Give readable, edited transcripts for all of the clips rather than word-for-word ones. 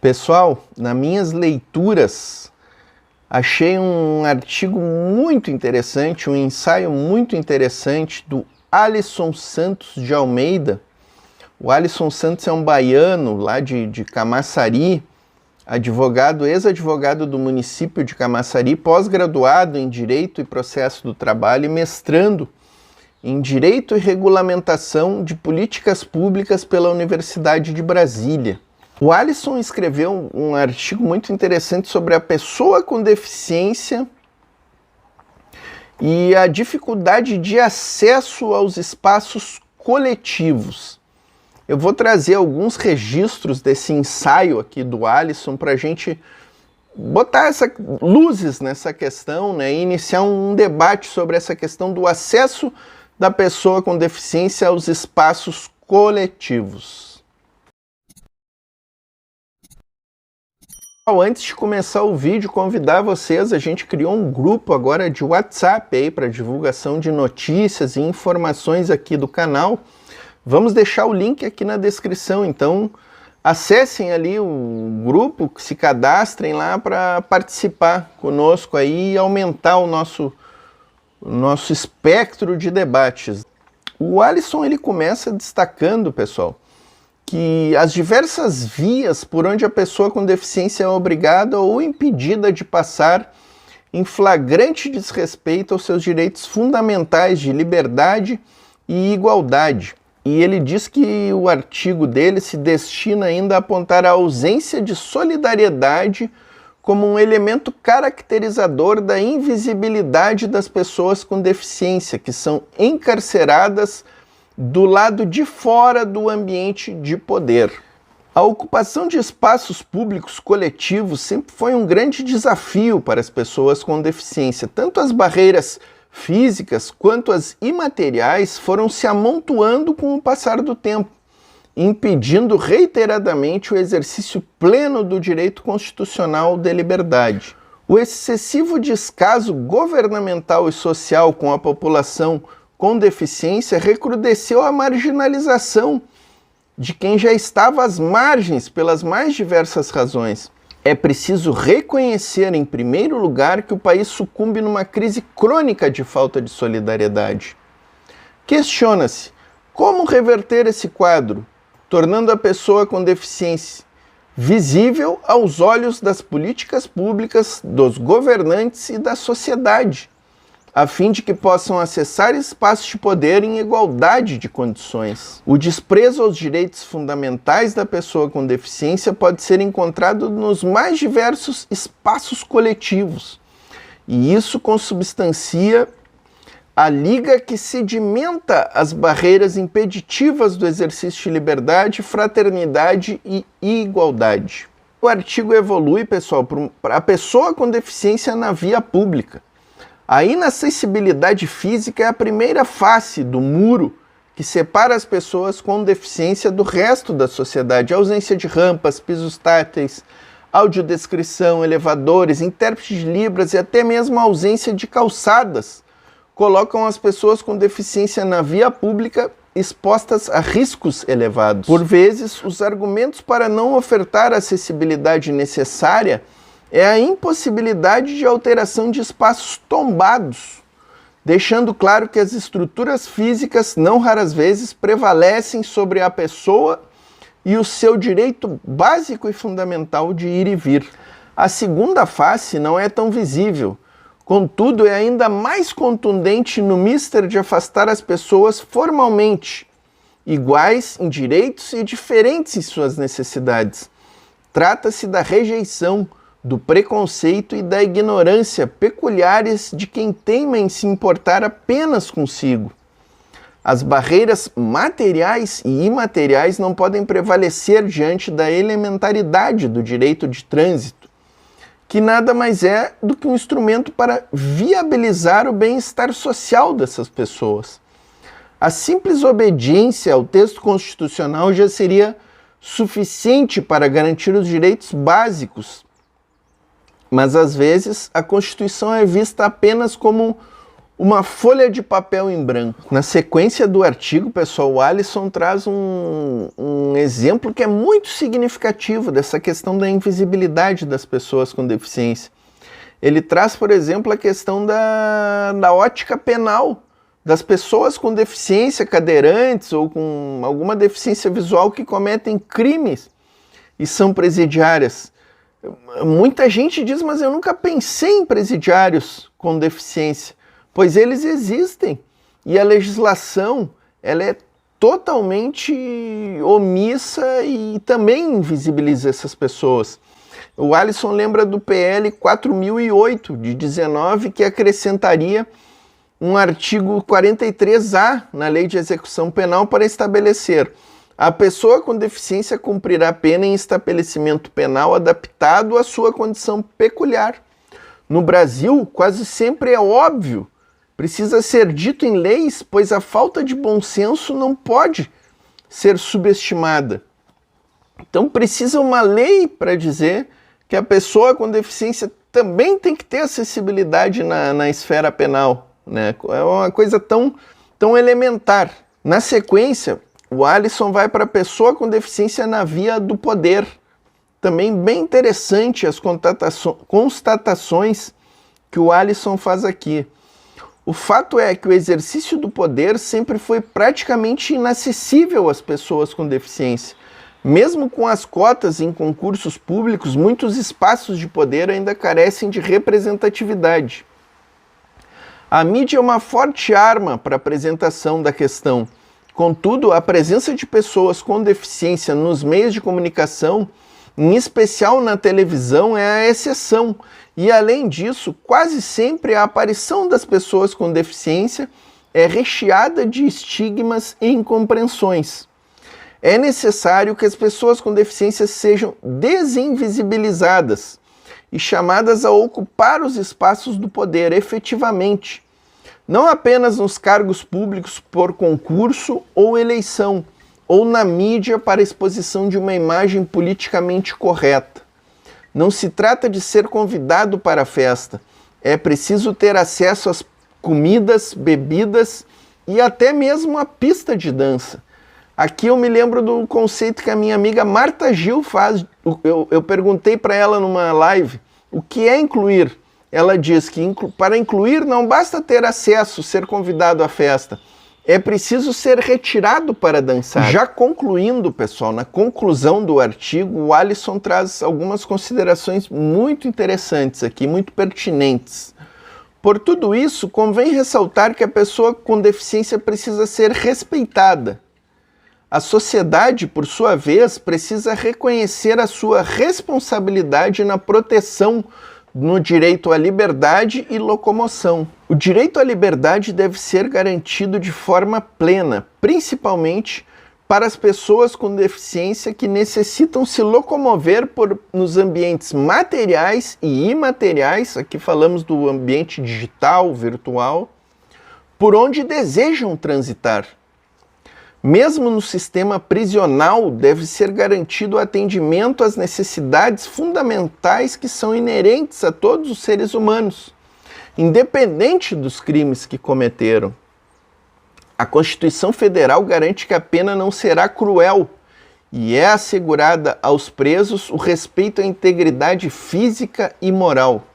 Pessoal, nas minhas leituras, achei um artigo muito interessante, um ensaio muito interessante do Alisson Santos de Almeida. O Alisson Santos é um baiano lá de Camaçari, advogado, ex-advogado do município de Camaçari, pós-graduado em Direito e Processo do Trabalho e mestrando em Direito e Regulamentação de Políticas Públicas pela Universidade de Brasília. O Alisson escreveu um artigo muito interessante sobre a pessoa com deficiência e a dificuldade de acesso aos espaços coletivos. Eu vou trazer alguns registros desse ensaio aqui do Alisson para a gente botar luzes nessa questão, né, e iniciar um debate sobre essa questão do acesso da pessoa com deficiência aos espaços coletivos. Antes de começar o vídeo, convidar vocês, a gente criou um grupo agora de WhatsApp aí para divulgação de notícias e informações aqui do canal. Vamos deixar o link aqui na descrição, então acessem ali o grupo, se cadastrem lá para participar conosco aí e aumentar o nosso espectro de debates. O Alisson ele começa destacando, pessoal, que as diversas vias por onde a pessoa com deficiência é obrigada ou impedida de passar em flagrante desrespeito aos seus direitos fundamentais de liberdade e igualdade. E ele diz que o artigo dele se destina ainda a apontar a ausência de solidariedade como um elemento caracterizador da invisibilidade das pessoas com deficiência, que são encarceradas do lado de fora do ambiente de poder. A ocupação de espaços públicos coletivos sempre foi um grande desafio para as pessoas com deficiência. Tanto as barreiras físicas quanto as imateriais foram se amontoando com o passar do tempo, impedindo reiteradamente o exercício pleno do direito constitucional de liberdade. O excessivo descaso governamental e social com a população com deficiência recrudesceu a marginalização de quem já estava às margens pelas mais diversas razões. É preciso reconhecer, em primeiro lugar, que o país sucumbe numa crise crônica de falta de solidariedade. Questiona-se como reverter esse quadro, tornando a pessoa com deficiência visível aos olhos das políticas públicas, dos governantes e da sociedade, a fim de que possam acessar espaços de poder em igualdade de condições. O desprezo aos direitos fundamentais da pessoa com deficiência pode ser encontrado nos mais diversos espaços coletivos, e isso consubstancia a liga que sedimenta as barreiras impeditivas do exercício de liberdade, fraternidade e igualdade. O artigo evolui, pessoal, para a pessoa com deficiência na via pública. A inacessibilidade física é a primeira face do muro que separa as pessoas com deficiência do resto da sociedade. A ausência de rampas, pisos táteis, audiodescrição, elevadores, intérpretes de libras e até mesmo a ausência de calçadas colocam as pessoas com deficiência na via pública expostas a riscos elevados. Por vezes, os argumentos para não ofertar a acessibilidade necessária é a impossibilidade de alteração de espaços tombados, deixando claro que as estruturas físicas, não raras vezes, prevalecem sobre a pessoa e o seu direito básico e fundamental de ir e vir. A segunda face não é tão visível, contudo é ainda mais contundente no mister de afastar as pessoas formalmente, iguais em direitos e diferentes em suas necessidades. Trata-se da rejeição, do preconceito e da ignorância peculiares de quem teima em se importar apenas consigo. As barreiras materiais e imateriais não podem prevalecer diante da elementaridade do direito de trânsito, que nada mais é do que um instrumento para viabilizar o bem-estar social dessas pessoas. A simples obediência ao texto constitucional já seria suficiente para garantir os direitos básicos, mas às vezes a Constituição é vista apenas como uma folha de papel em branco. Na sequência do artigo, pessoal, o Alisson traz um exemplo que é muito significativo dessa questão da invisibilidade das pessoas com deficiência. Ele traz, por exemplo, a questão da ótica penal das pessoas com deficiência, cadeirantes ou com alguma deficiência visual que cometem crimes e são presidiárias. Muita gente diz, mas eu nunca pensei em presidiários com deficiência. Pois eles existem e a legislação ela é totalmente omissa e também invisibiliza essas pessoas. O Alisson lembra do PL 4008 de 19, que acrescentaria um artigo 43A na Lei de Execução Penal para estabelecer: a pessoa com deficiência cumprirá pena em estabelecimento penal adaptado à sua condição peculiar. No Brasil, quase sempre é óbvio, precisa ser dito em leis, pois a falta de bom senso não pode ser subestimada. Então precisa uma lei para dizer que a pessoa com deficiência também tem que ter acessibilidade na esfera penal, né? É uma coisa tão elementar. Na sequência, o Alisson vai para a pessoa com deficiência na via do poder. Também bem interessante as constatações que o Alisson faz aqui. O fato é que o exercício do poder sempre foi praticamente inacessível às pessoas com deficiência. Mesmo com as cotas em concursos públicos, muitos espaços de poder ainda carecem de representatividade. A mídia é uma forte arma para a apresentação da questão. Contudo, a presença de pessoas com deficiência nos meios de comunicação, em especial na televisão, é a exceção. E, além disso, quase sempre a aparição das pessoas com deficiência é recheada de estigmas e incompreensões. É necessário que as pessoas com deficiência sejam desinvisibilizadas e chamadas a ocupar os espaços do poder efetivamente, não apenas nos cargos públicos por concurso ou eleição, ou na mídia para exposição de uma imagem politicamente correta. Não se trata de ser convidado para a festa, é preciso ter acesso às comidas, bebidas e até mesmo à pista de dança. Aqui eu me lembro do conceito que a minha amiga Marta Gil faz. Eu perguntei para ela numa live o que é incluir. Ela diz que para incluir não basta ter acesso, ser convidado à festa. É preciso ser retirado para dançar. Já concluindo, pessoal, na conclusão do artigo, o Alisson traz algumas considerações muito interessantes aqui, muito pertinentes. Por tudo isso, convém ressaltar que a pessoa com deficiência precisa ser respeitada. A sociedade, por sua vez, precisa reconhecer a sua responsabilidade na proteção no direito à liberdade e locomoção. O direito à liberdade deve ser garantido de forma plena, principalmente para as pessoas com deficiência que necessitam se locomover nos ambientes materiais e imateriais, aqui falamos do ambiente digital, virtual, por onde desejam transitar. Mesmo no sistema prisional, deve ser garantido o atendimento às necessidades fundamentais que são inerentes a todos os seres humanos, independente dos crimes que cometeram. A Constituição Federal garante que a pena não será cruel e é assegurada aos presos o respeito à integridade física e moral.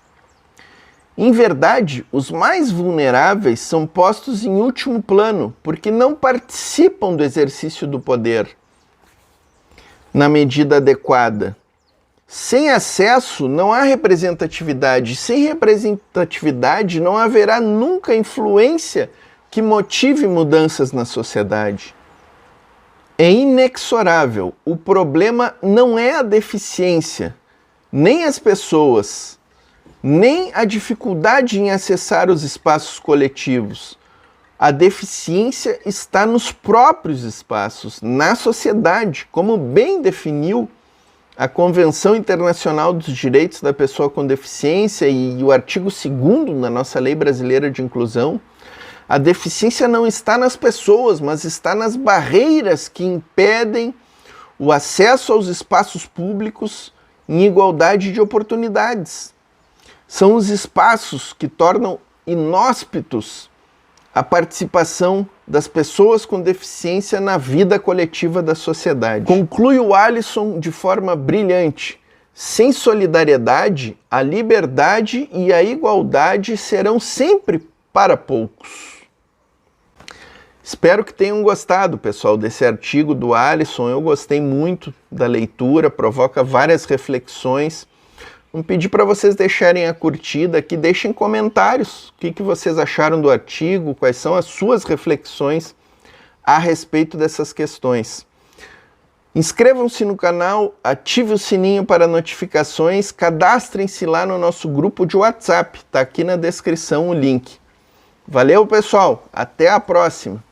Em verdade, os mais vulneráveis são postos em último plano, porque não participam do exercício do poder na medida adequada. Sem acesso não há representatividade. Sem representatividade não haverá nunca influência que motive mudanças na sociedade. É inexorável. O problema não é a deficiência, nem as pessoas, nem a dificuldade em acessar os espaços coletivos. A deficiência está nos próprios espaços, na sociedade, como bem definiu a Convenção Internacional dos Direitos da Pessoa com Deficiência e o artigo 2º da nossa Lei Brasileira de Inclusão. A deficiência não está nas pessoas, mas está nas barreiras que impedem o acesso aos espaços públicos em igualdade de oportunidades. São os espaços que tornam inóspitos a participação das pessoas com deficiência na vida coletiva da sociedade. Conclui o Alisson de forma brilhante. Sem solidariedade, a liberdade e a igualdade serão sempre para poucos. Espero que tenham gostado, pessoal, desse artigo do Alisson. Eu gostei muito da leitura, provoca várias reflexões. Vou pedir para vocês deixarem a curtida aqui, deixem comentários o que vocês acharam do artigo, quais são as suas reflexões a respeito dessas questões. Inscrevam-se no canal, ative o sininho para notificações, cadastrem-se lá no nosso grupo de WhatsApp, está aqui na descrição o link. Valeu, pessoal, até a próxima!